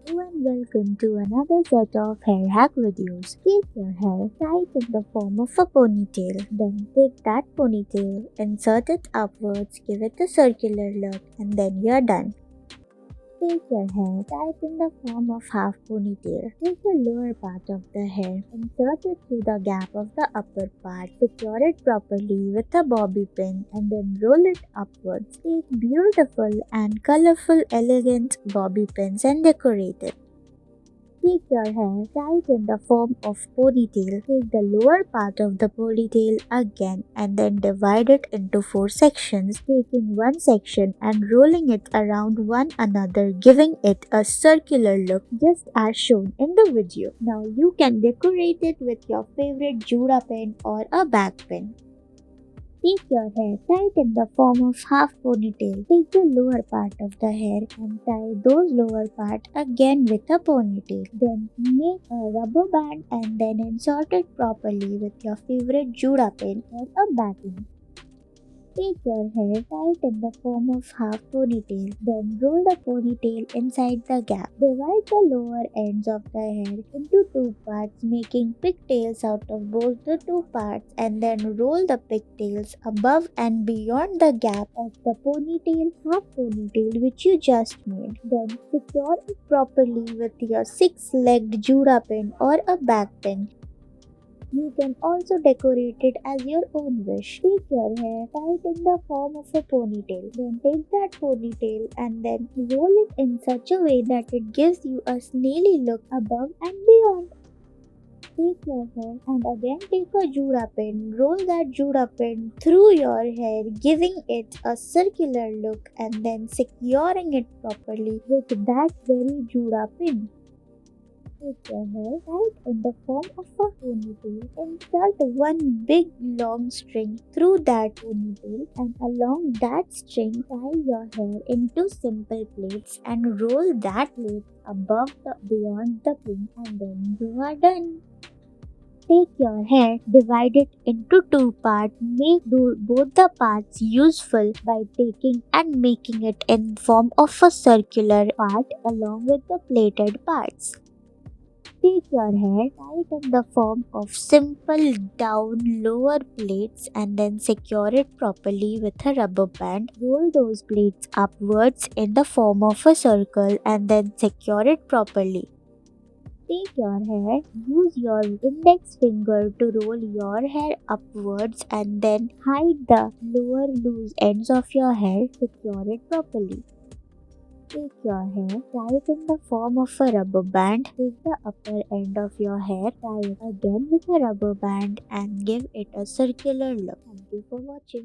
Hello and welcome to another set of hair hack videos. Take your hair, tie it in the form of a ponytail. Then take that ponytail, insert it upwards, give it a circular look, and then you're done. Take your hair, tie it in the form of half ponytail. Take the lower part of the hair, insert it through the gap of the upper part, secure it properly with a bobby pin, and then roll it upwards. Take beautiful and colorful, elegant bobby pins and decorate it. Take your hair, tie it in the form of ponytail. Take the lower part of the ponytail again and then divide it into 4 sections, taking one section and rolling it around one another, giving it a circular look just as shown in the video. Now you can decorate it with your favorite Juda pin or a back pin. Take your hair, tie it in the form of half ponytail. Take the lower part of the hair and tie those lower part again with a ponytail. Then make a rubber band and then insert it properly with your favorite Juda pin or a backing. Take your hair, tie it in the form of half ponytail, then roll the ponytail inside the gap. Divide the lower ends of the hair into 2 parts, making pigtails out of both the 2 parts, and then roll the pigtails above and beyond the gap of the ponytail, half ponytail which you just made. Then secure it properly with your 6-legged Juda pin or a back pin. You can also decorate it as your own wish. Take your hair, tie it in the form of a ponytail. Then take that ponytail and then roll it in such a way that it gives you a snaily look above and beyond. Take your hair and again take a Juda pin. Roll that Juda pin through your hair, giving it a circular look and then securing it properly with that very Juda pin. Take your hair, tie it in the form of a ponytail. Insert one big long string through that ponytail and along that string tie your hair into simple plaits and roll that plate above the beyond the pin and then you are done. Take your hair, divide it into 2 parts, make both the parts useful by taking and making it in form of a circular part along with the plaited parts. Take your hair, tie it in the form of simple down lower plaits and then secure it properly with a rubber band. Roll those plaits upwards in the form of a circle and then secure it properly. Take your hair, use your index finger to roll your hair upwards and then hide the lower loose ends of your hair, secure it properly. Take your hair, tie it in the form of a rubber band. Take the upper end of your hair, tie it again with a rubber band and give it a circular look. Thank you for watching.